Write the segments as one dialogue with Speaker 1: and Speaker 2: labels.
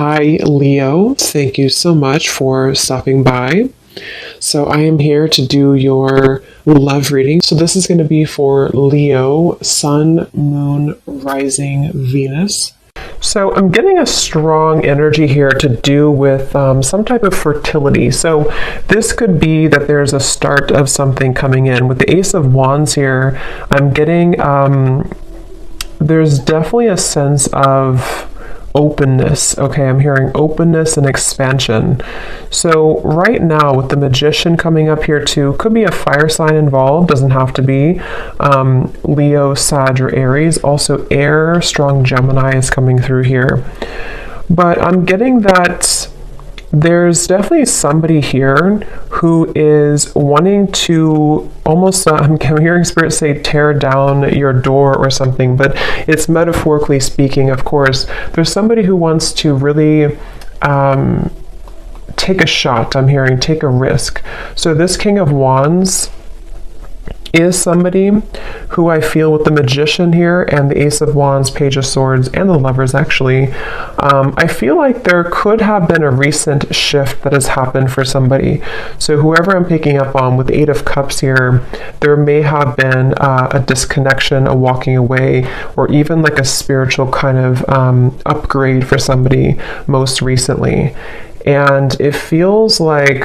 Speaker 1: Hi, Leo. Thank you so much for stopping by. So, I am here to do your love reading. So, this is going to be for Leo, Sun, Moon, Rising, Venus. So, I'm getting a strong energy here to do with some type of fertility. So, this could be that there's a start of something coming in. With the Ace of Wands here, I'm getting, there's definitely a sense of openness. Okay, I'm hearing openness and expansion. So right now with the Magician coming up here too, could be a fire sign involved, doesn't have to be. Leo, Sag, or Aries. Also air, strong Gemini is coming through here. But I'm getting that there's definitely somebody here who is wanting to almost, I'm hearing Spirit say tear down your door or something, but it's metaphorically speaking, of course. There's somebody who wants to really take a shot, I'm hearing, take a risk. So this King of Wands is somebody who I feel with the Magician here and the Ace of Wands, Page of Swords, and the Lovers actually, I feel like there could have been a recent shift that has happened for somebody. So whoever I'm picking up on with the Eight of Cups here, there may have been a disconnection, a walking away, or even like a spiritual kind of upgrade for somebody most recently. And it feels like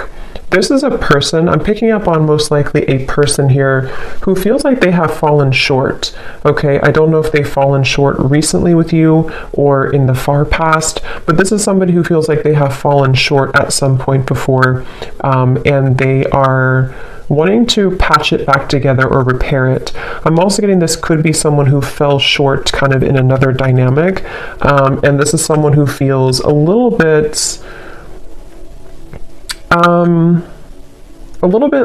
Speaker 1: this is a person, I'm picking up on most likely a person here who feels like they have fallen short. Okay, I don't know if they've fallen short recently with you or in the far past, but this is somebody who feels like they have fallen short at some point before, and they are wanting to patch it back together or repair it. I'm also getting this could be someone who fell short kind of in another dynamic, and this is someone who feels a little bit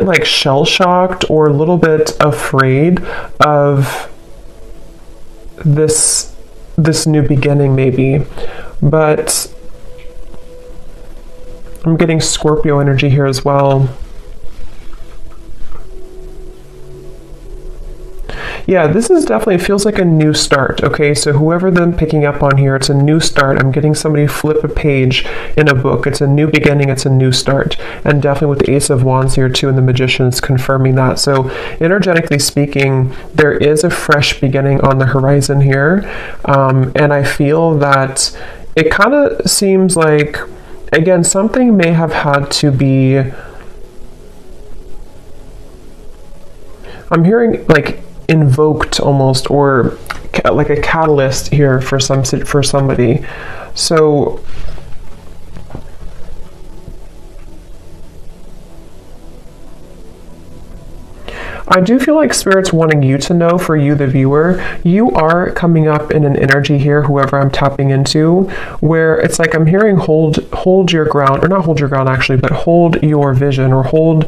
Speaker 1: like shell-shocked or a little bit afraid of this new beginning maybe. But I'm getting Scorpio energy here as well. Yeah, this is definitely, it feels like a new start. Okay, so whoever I'm picking up on here, it's a new start. I'm getting somebody flip a page in a book. It's a new beginning, it's a new start. And definitely with the Ace of Wands here too, and the Magician is confirming that. So energetically speaking, there is a fresh beginning on the horizon here. And I feel that it kind of seems like, again, something may have had to be, I'm hearing like invoked almost, or like a catalyst here for somebody. So I do feel like Spirit's wanting you to know, for you, the viewer, you are coming up in an energy here, whoever I'm tapping into, where it's like I'm hearing hold your ground, or not hold your ground actually, but hold your vision, or hold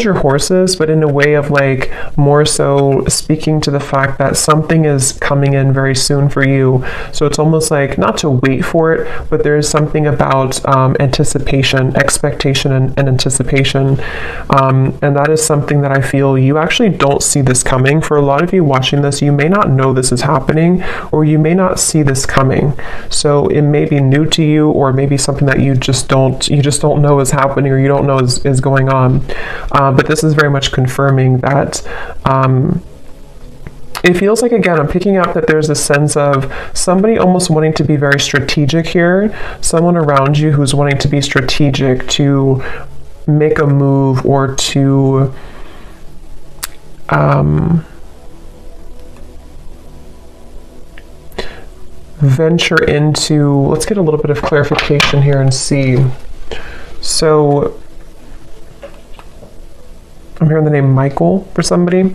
Speaker 1: your horses, but in a way of like more so speaking to the fact that something is coming in very soon for you. So it's almost like not to wait for it, but there's something about anticipation, expectation, and anticipation. And that is something that I feel you actually don't see this coming. For a lot of you watching this, you may not know this is happening, or you may not see this coming. So it may be new to you, or maybe something that you just don't know is happening, or you don't know is going on. But this is very much confirming that it feels like, again, I'm picking up that there's a sense of somebody almost wanting to be very strategic here, someone around you who's wanting to be strategic, to make a move, or to venture into, let's get a little bit of clarification here and see. So I'm hearing the name Michael for somebody.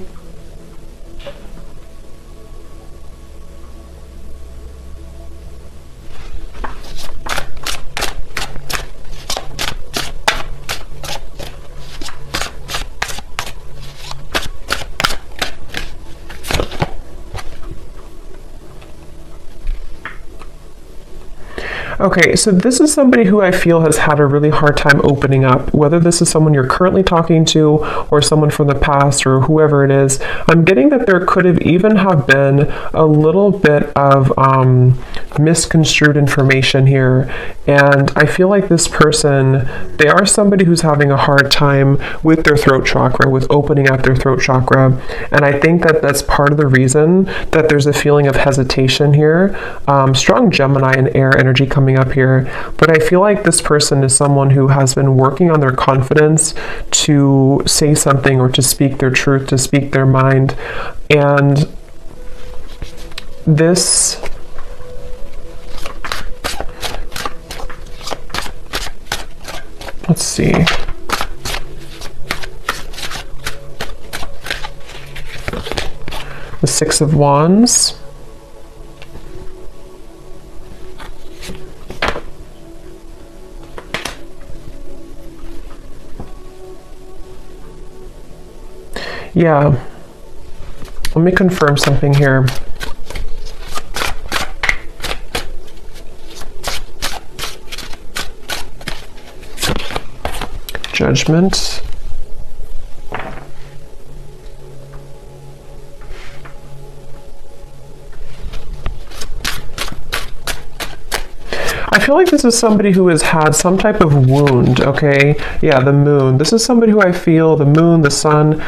Speaker 1: Okay, so this is somebody who I feel has had a really hard time opening up, whether this is someone you're currently talking to or someone from the past or whoever it is. I'm getting that there could have even have been a little bit of misconstrued information here. And I feel like this person, they are somebody who's having a hard time with their throat chakra, with opening up their throat chakra. And I think that that's part of the reason that there's a feeling of hesitation here. Strong Gemini and air energy coming up here. But I feel like this person is someone who has been working on their confidence to say something or to speak their truth, to speak their mind. And this... Let's see. The Six of Wands. Yeah. Let me confirm something here. Judgment. I feel like this is somebody who has had some type of wound, okay? Yeah, the moon. This is somebody who I feel, the moon, the sun.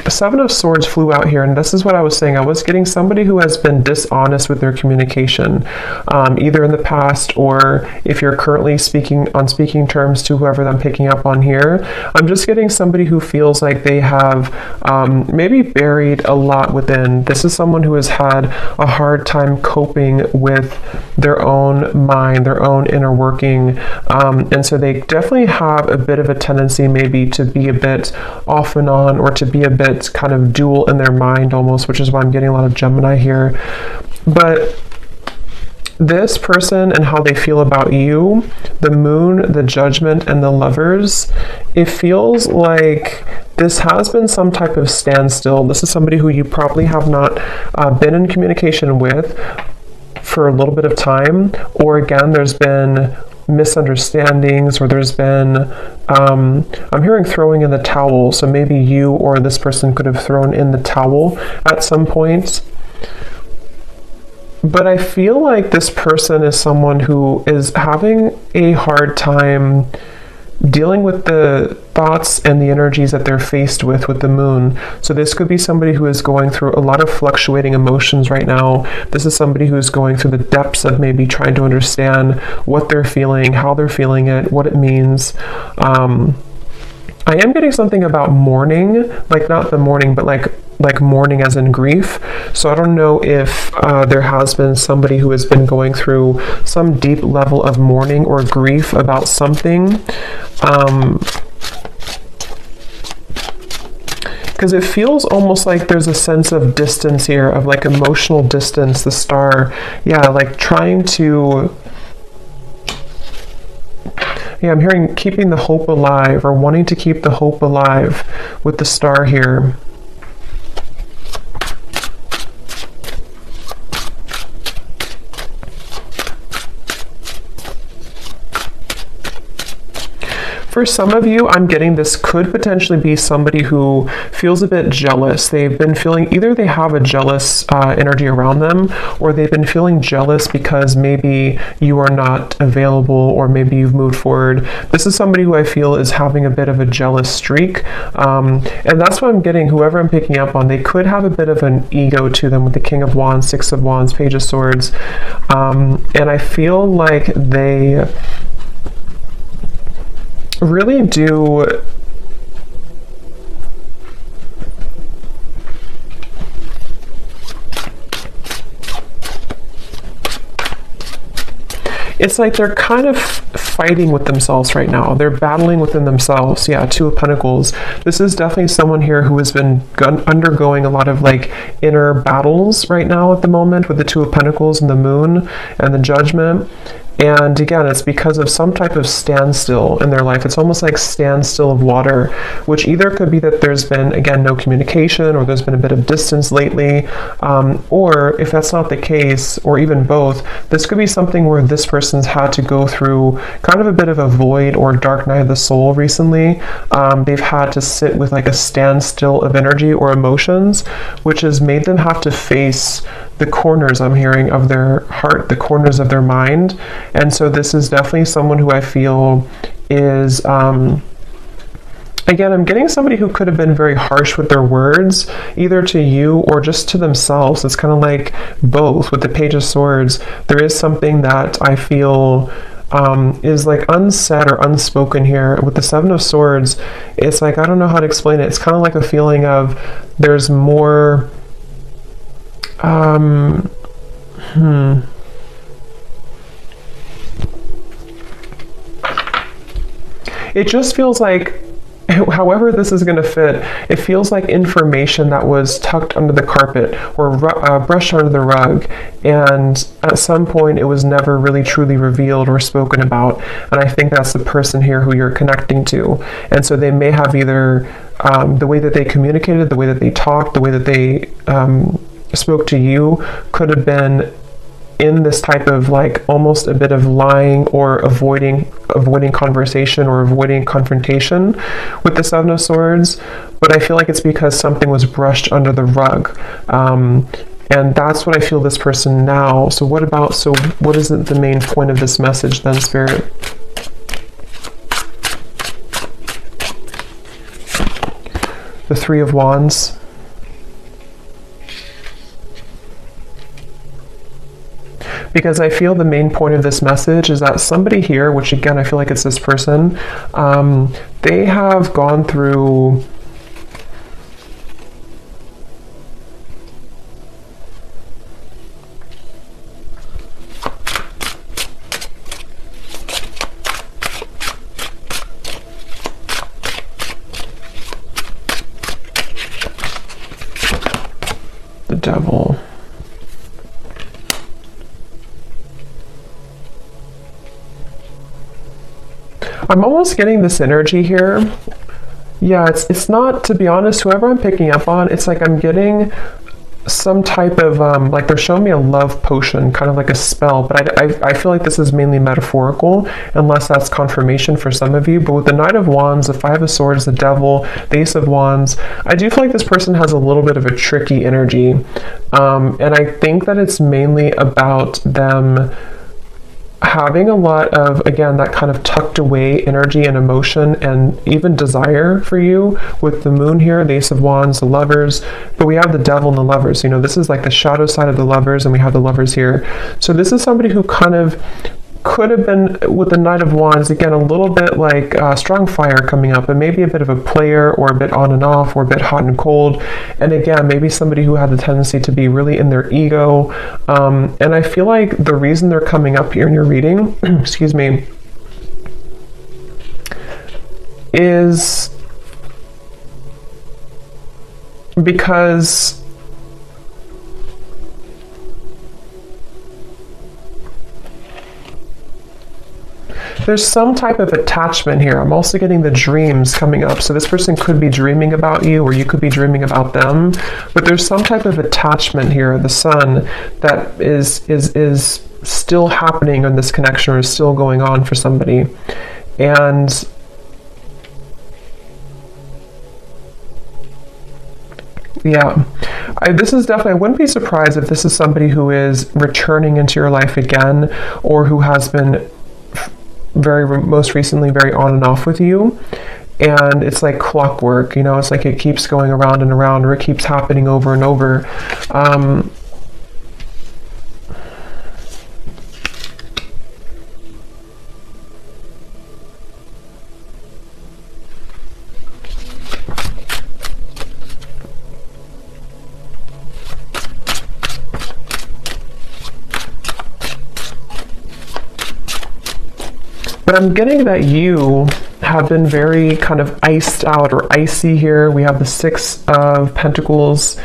Speaker 1: Seven of Swords flew out here, and this is what I was saying. I was getting somebody who has been dishonest with their communication, either in the past or if you're currently speaking terms to whoever I'm picking up on here. I'm just getting somebody who feels like they have maybe buried a lot within. This is someone who has had a hard time coping with their own mind, their own inner working, and so they definitely have a bit of a tendency maybe to be a bit off and on, or to be a bit kind of dual in their mind almost, which is why I'm getting a lot of Gemini here. But this person and how they feel about you, the moon, the judgment, and the lovers, it feels like this has been some type of standstill. This is somebody who you probably have not been in communication with for a little bit of time, or again, there's been misunderstandings, or there's been I'm hearing throwing in the towel, so maybe you or this person could have thrown in the towel at some point. But I feel like this person is someone who is having a hard time dealing with the thoughts and the energies that they're faced with the moon. So this could be somebody who is going through a lot of fluctuating emotions right now. This is somebody who is going through the depths of maybe trying to understand what they're feeling, how they're feeling it, what it means. I am getting something about mourning, like not the mourning, but like mourning as in grief. So I don't know if there has been somebody who has been going through some deep level of mourning or grief about something. Because it feels almost like there's a sense of distance here, of like emotional distance, the star. Yeah, like trying to... Yeah, I'm hearing keeping the hope alive, or wanting to keep the hope alive with the star here. For some of you, I'm getting this could potentially be somebody who feels a bit jealous. They've been feeling, either they have a jealous energy around them, or they've been feeling jealous because maybe you are not available, or maybe you've moved forward. This is somebody who I feel is having a bit of a jealous streak. And that's what I'm getting, whoever I'm picking up on, they could have a bit of an ego to them with the King of Wands, Six of Wands, Page of Swords. And I feel like they really do it's like they're kind of fighting with themselves right now. They're battling within themselves. Yeah, Two of Pentacles. This is definitely someone here who has been undergoing a lot of like inner battles right now at the moment with the Two of Pentacles and the moon and the judgment. And again, it's because of some type of standstill in their life. It's almost like standstill of water, which either could be that there's been, again, no communication, or there's been a bit of distance lately. Or if that's not the case, or even both, this could be something where this person's had to go through kind of a bit of a void or dark night of the soul recently. They've had to sit with like a standstill of energy or emotions, which has made them have to face the corners, I'm hearing, of their heart, the corners of their mind. And so this is definitely someone who I feel is, again, I'm getting somebody who could have been very harsh with their words, either to you or just to themselves. It's kind of like both. With the Page of Swords, there is something that I feel is like unsaid or unspoken here. With the Seven of Swords, it's like, I don't know how to explain it. It's kind of like a feeling of there's more it just feels like, however this is going to fit, it feels like information that was tucked under the carpet or brushed under the rug, and at some point it was never really truly revealed or spoken about. And I think that's the person here who you're connecting to. And so they may have either the way that they communicated, the way that they talked, the way that they spoke to you could have been in this type of like almost a bit of lying or avoiding conversation or avoiding confrontation with the Seven of Swords. But I feel like it's because something was brushed under the rug. And that's what I feel this person now. So what is the main point of this message then, Spirit? The Three of Wands. Because I feel the main point of this message is that somebody here, which again, I feel like it's this person, they have gone through the Devil. I'm almost getting this energy here. Yeah, it's not, to be honest, whoever I'm picking up on, it's like I'm getting some type of, like they're showing me a love potion, kind of like a spell, but I feel like this is mainly metaphorical, unless that's confirmation for some of you. But with the Knight of Wands, the Five of Swords, the Devil, the Ace of Wands, I do feel like this person has a little bit of a tricky energy. And I think that it's mainly about them having a lot of, again, that kind of tucked away energy and emotion and even desire for you. With the Moon here, the Ace of Wands, the Lovers, but we have the Devil and the Lovers. You know, this is like the shadow side of the Lovers, and we have the Lovers here. So this is somebody who kind of could have been, with the Knight of Wands, again, a little bit like strong fire coming up, and maybe a bit of a player, or a bit on and off, or a bit hot and cold. And again, maybe somebody who had the tendency to be really in their ego. And I feel like the reason they're coming up here in your reading, excuse me, is because there's some type of attachment here. I'm also getting the dreams coming up. So this person could be dreaming about you, or you could be dreaming about them. But there's some type of attachment here, the Sun, that is still happening in this connection, or is still going on for somebody. And yeah, this is definitely, I wouldn't be surprised if this is somebody who is returning into your life again, or who has been most recently very on and off with you. And it's like clockwork, you know, it's like it keeps going around and around, or it keeps happening over and over. But I'm getting that you have been very kind of iced out or icy here. We have the Six of Pentacles,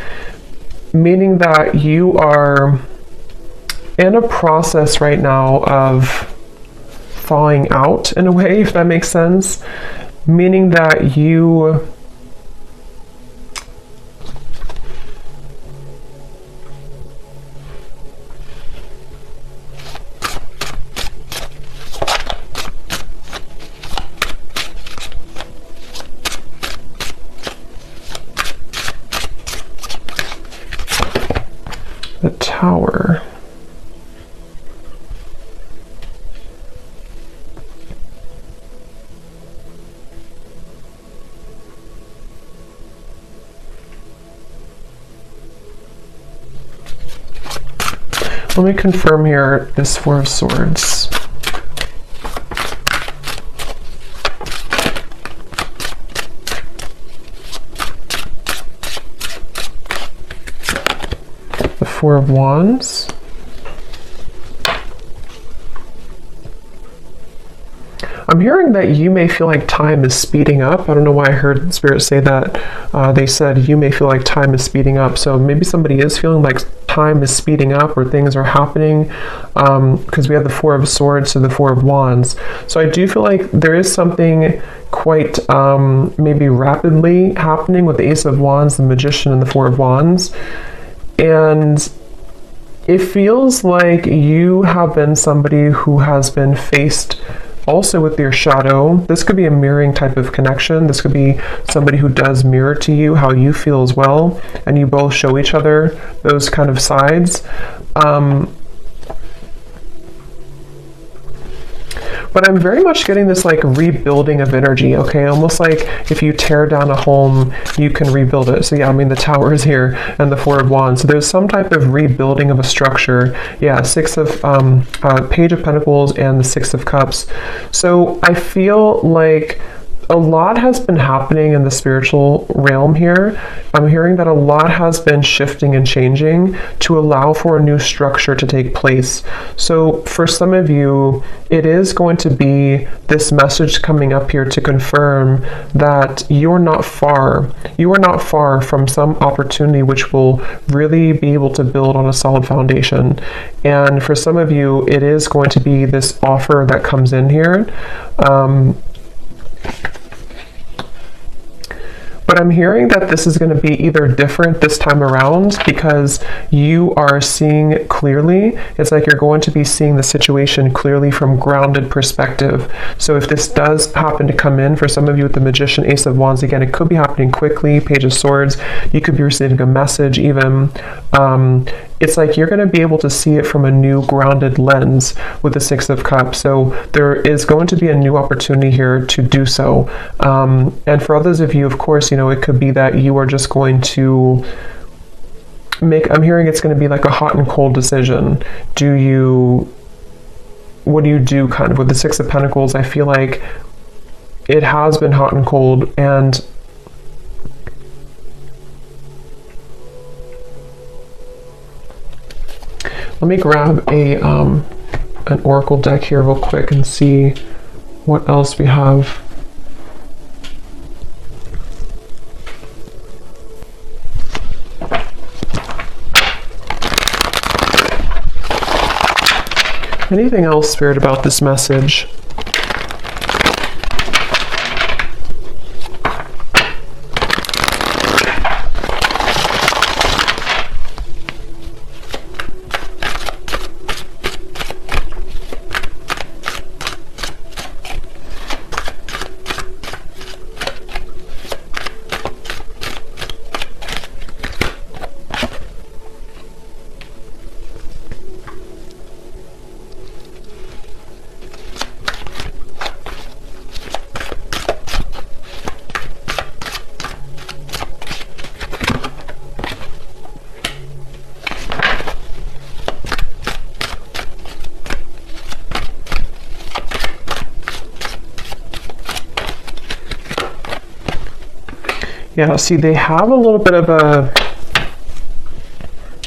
Speaker 1: meaning that you are in a process right now of thawing out in a way, if that makes sense. Meaning that you the Tower. Let me confirm here this Four of Swords. The Four of Wands. I'm hearing that you may feel like time is speeding up. I don't know why I heard Spirit say that. They said you may feel like time is speeding up. So maybe somebody is feeling like time is speeding up or things are happening, because we have the Four of Swords to the Four of Wands. So I do feel like there is something quite maybe rapidly happening with the Ace of Wands, the Magician, and the Four of Wands. And it feels like you have been somebody who has been faced also with your shadow. This could be a mirroring type of connection. This could be somebody who does mirror to you how you feel as well, and you both show each other those kind of sides. But I'm very much getting this like rebuilding of energy, okay? Almost like if you tear down a home, you can rebuild it. So yeah, I mean, the Tower is here and the Four of Wands. So there's some type of rebuilding of a structure. Yeah, Page of Pentacles and the Six of Cups. So I feel like a lot has been happening in the spiritual realm here. I'm hearing that a lot has been shifting and changing to allow for a new structure to take place. So for some of you, it is going to be this message coming up here to confirm that you're not far. You are not far from some opportunity which will really be able to build on a solid foundation. And for some of you, it is going to be this offer that comes in here. But I'm hearing that this is going to be either different this time around because you are seeing clearly. It's like you're going to be seeing the situation clearly from grounded perspective. So if this does happen to come in for some of you with the Magician, Ace of Wands, again, it could be happening quickly, Page of Swords. You could be receiving a message even. It's like you're going to be able to see it from a new grounded lens with the Six of Cups. So there is going to be a new opportunity here to do so. And for others of you, of course, it could be that you are just going to I'm hearing it's going to be like a hot and cold decision. What do you do kind of with the Six of Pentacles? I feel like it has been hot and cold, and let me grab an oracle deck here real quick and see what else we have. Anything else, Spirit, about this message? Yeah, see, they have a little bit of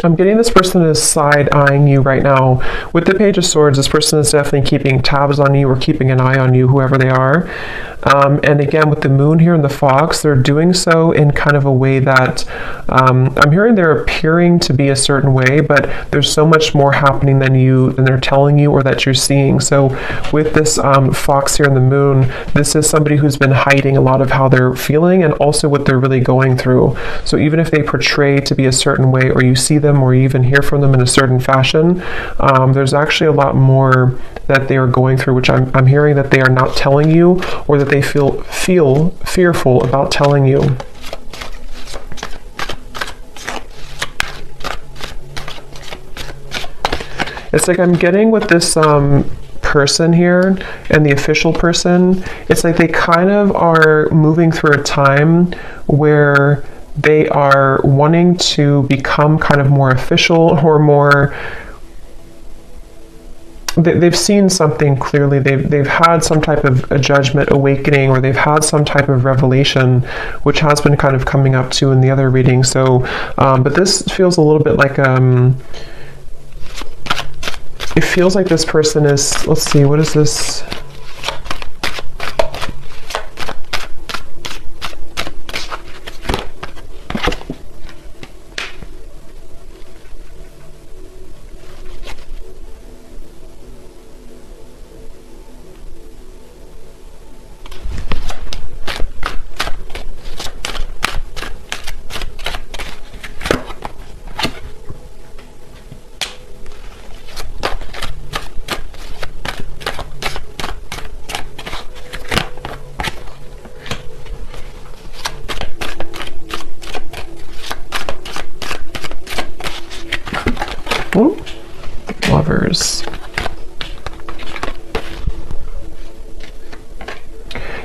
Speaker 1: I'm getting this person is side-eyeing you right now. With the Page of Swords, this person is definitely keeping tabs on you or keeping an eye on you, whoever they are. And again, with the moon here and the fox, they're doing so in kind of a way that I'm hearing they're appearing to be a certain way, but there's so much more happening than they're telling you or that you're seeing. So with this fox here in the moon, this is somebody who's been hiding a lot of how they're feeling and also what they're really going through. So even if they portray to be a certain way, or you see them or you even hear from them in a certain fashion, there's actually a lot more that they are going through, which I'm hearing that they are not telling you, or that they feel fearful about telling you. It's like I'm getting with this person here and the official person, it's like they kind of are moving through a time where they are wanting to become kind of more official or more. They've seen something clearly. They've had some type of a judgment awakening, or they've had some type of revelation, which has been kind of coming up too in the other reading. So, but this feels a little bit like it feels like this person is. Let's see, what is this? Ooh, Lovers.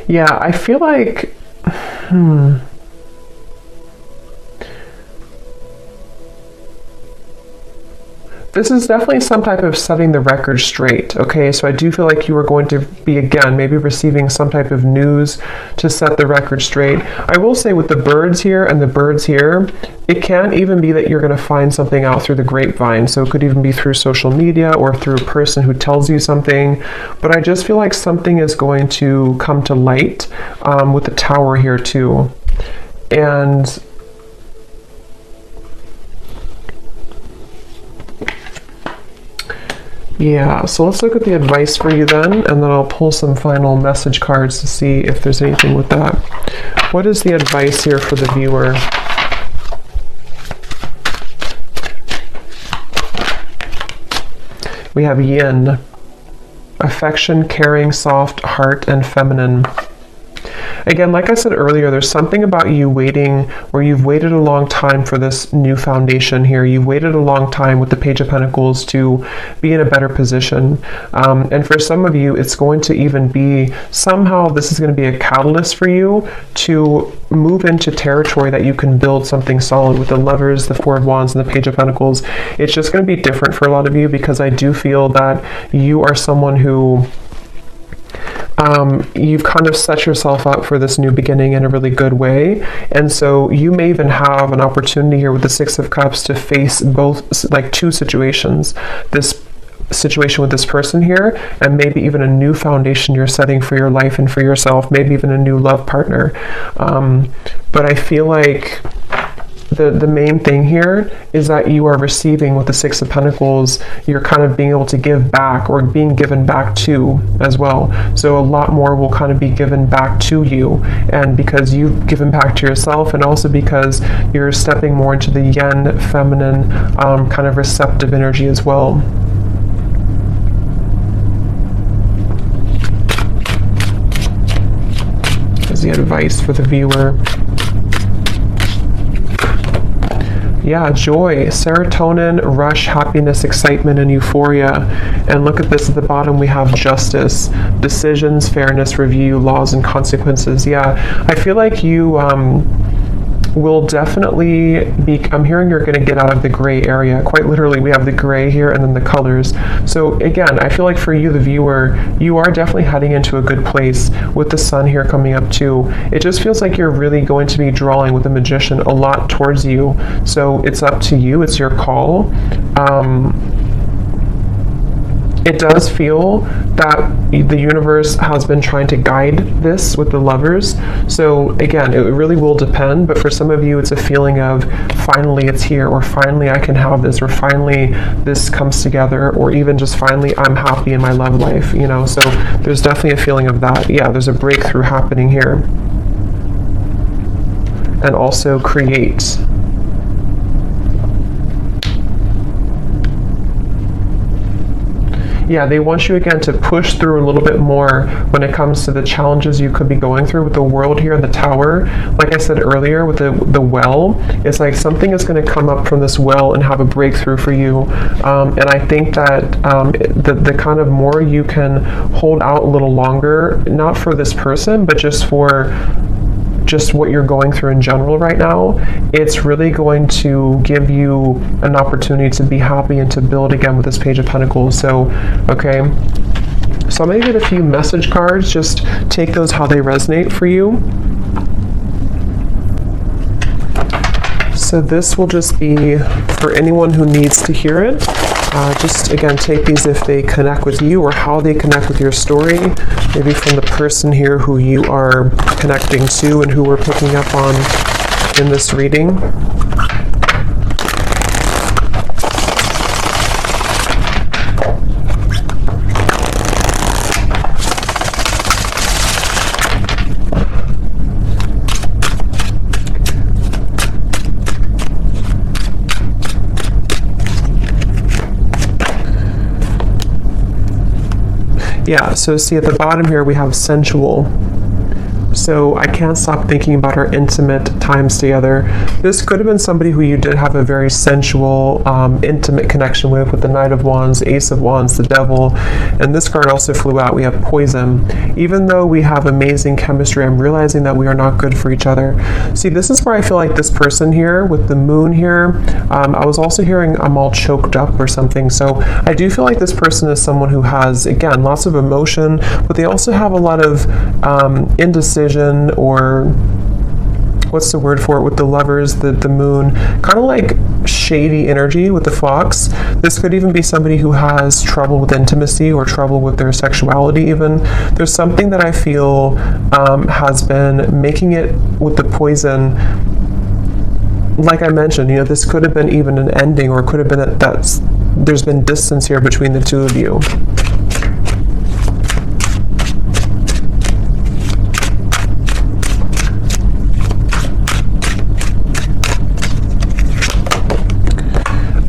Speaker 1: Yeah, I feel like, this is definitely some type of setting the record straight, okay? So I do feel like you are going to be, again, maybe receiving some type of news to set the record straight. I will say with the birds here and the birds here, it can even be that you're going to find something out through the grapevine. So it could even be through social media or through a person who tells you something. But I just feel like something is going to come to light with the tower here too. And yeah, so let's look at the advice for you then, and then I'll pull some final message cards to see if there's anything with that. What is the advice here for the viewer? We have yin, affection, caring, soft, heart, and feminine. Again, like I said earlier, there's something about you waiting, or you've waited a long time for this new foundation here. You've waited a long time with the Page of Pentacles to be in a better position. And for some of you, it's going to even be, somehow this is going to be a catalyst for you to move into territory that you can build something solid with the Lovers, the Four of Wands, and the Page of Pentacles. It's just going to be different for a lot of you, because I do feel that you are someone who you've kind of set yourself up for this new beginning in a really good way. And so you may even have an opportunity here with the Six of Cups to face both, like two situations. This situation with this person here, and maybe even a new foundation you're setting for your life and for yourself, maybe even a new love partner. But I feel like the main thing here is that you are receiving with the Six of Pentacles. You're kind of being able to give back, or being given back to as well. So a lot more will kind of be given back to you, and because you've given back to yourself, and also because you're stepping more into the yin, feminine, kind of receptive energy as well. Is the advice for the viewer. Yeah, joy, serotonin, rush, happiness, excitement, and euphoria. And look at this at the bottom, we have justice, decisions, fairness, review, laws, and consequences. Yeah, I feel like you will definitely be, I'm hearing you're going to get out of the gray area. Quite literally, we have the gray here and then the colors. So again, I feel like for you, the viewer, you are definitely heading into a good place with the sun here coming up too. It just feels like you're really going to be drawing with the magician a lot towards you. So it's up to you. It's your call. It does feel that the universe has been trying to guide this with the lovers. So again, it really will depend, but for some of you, it's a feeling of finally it's here, or finally I can have this, or finally this comes together, or even just finally I'm happy in my love life, you know? So there's definitely a feeling of that. Yeah, there's a breakthrough happening here. And also create. Yeah, they want you again to push through a little bit more when it comes to the challenges you could be going through with the world here, the tower. Like I said earlier with the well, it's like something is going to come up from this well and have a breakthrough for you. And I think that the kind of more you can hold out a little longer, not for this person, but just for just what you're going through in general right now, it's really going to give you an opportunity to be happy and to build again with this Page of Pentacles. So, okay. So I'm going to get a few message cards. Just take those how they resonate for you. So this will just be for anyone who needs to hear it. Just again, take these if they connect with you or how they connect with your story. Maybe from the person here who you are connecting to and who we're picking up on in this reading. Yeah, so see at the bottom here we have sensual. So I can't stop thinking about our intimate times together. This could have been somebody who you did have a very sensual, intimate connection with the Knight of Wands, Ace of Wands, the Devil. And this card also flew out. We have poison. Even though we have amazing chemistry, I'm realizing that we are not good for each other. See, this is where I feel like this person here with the moon here, I was also hearing I'm all choked up or something. So I do feel like this person is someone who has, again, lots of emotion, but they also have a lot of indecision, or what's the word for it with the lovers, the moon, kind of like shady energy with the fox. This could even be somebody who has trouble with intimacy or trouble with their sexuality even. There's something that I feel has been making it with the poison. Like I mentioned, you know, this could have been even an ending, or it could have been that there's been distance here between the two of you.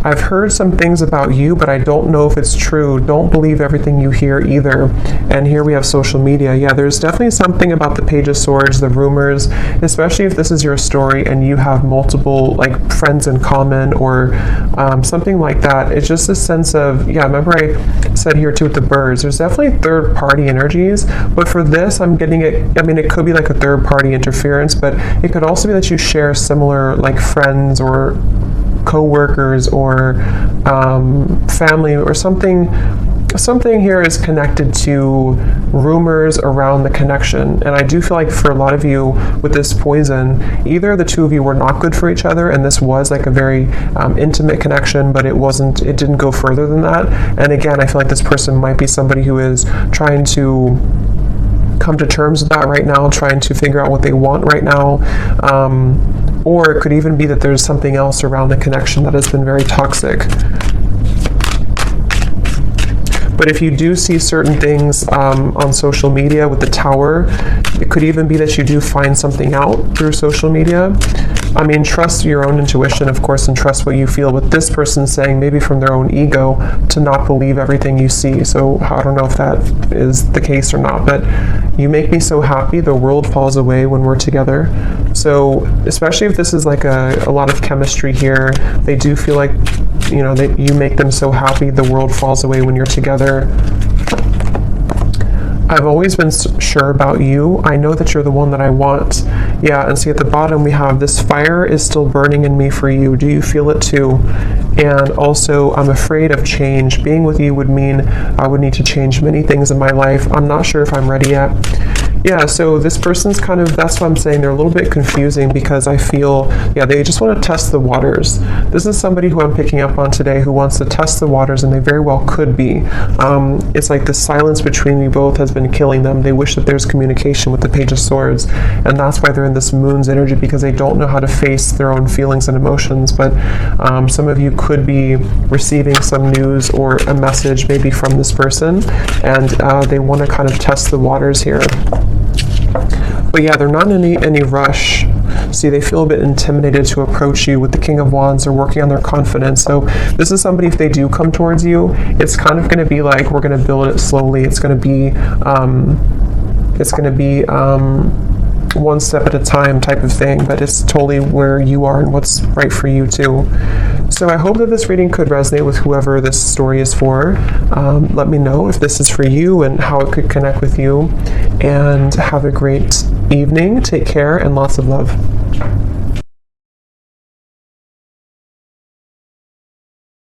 Speaker 1: I've heard some things about you, but I don't know if it's true. Don't believe everything you hear either. And here we have social media. Yeah, there's definitely something about the Page of Swords, the rumors, especially if this is your story and you have multiple like friends in common or something like that. It's just a sense of, yeah, remember I said here too with the birds, there's definitely third party energies, but for this I'm getting it, I mean, it could be like a third party interference, but it could also be that you share similar like friends or co-workers or family or something. Something here is connected to rumors around the connection. And I do feel like for a lot of you with this poison, either the two of you were not good for each other and this was like a very intimate connection, but it didn't go further than that. And again, I feel like this person might be somebody who is trying to come to terms with that right now, trying to figure out what they want right now. Or it could even be that there's something else around the connection that has been very toxic. But if you do see certain things on social media with the tower, it could even be that you do find something out through social media. I mean, trust your own intuition, of course, and trust what you feel. With this person saying, maybe from their own ego, to not believe everything you see. So I don't know if that is the case or not, but you make me so happy. The world falls away when we're together. So especially if this is like a lot of chemistry here, they do feel like, you know, that you make them so happy. The world falls away when you're together. I've always been sure about you. I know that you're the one that I want. Yeah, and see at the bottom we have this fire is still burning in me for you. Do you feel it too? And also, I'm afraid of change. Being with you would mean I would need to change many things in my life. I'm not sure if I'm ready yet. Yeah, so this person's kind of, that's what I'm saying, they're a little bit confusing because I feel, yeah, they just want to test the waters. This is somebody who I'm picking up on today who wants to test the waters, and they very well could be. It's like the silence between you both has been killing them. They wish that there's communication with the Page of Swords, and that's why they're in this Moon's energy, because they don't know how to face their own feelings and emotions. But some of you could be receiving some news or a message maybe from this person, and they want to kind of test the waters here. But yeah, they're not in any rush. See, they feel a bit intimidated to approach you. With the King of Wands, they're working on their confidence. So this is somebody, if they do come towards you, it's kind of going to be like, we're going to build it slowly. It's going to be one step at a time type of thing, but it's totally where you are and what's right for you too. So I hope that this reading could resonate with whoever this story is for. Let me know if this is for you and how it could connect with you. And have a great evening. Take care and lots of love.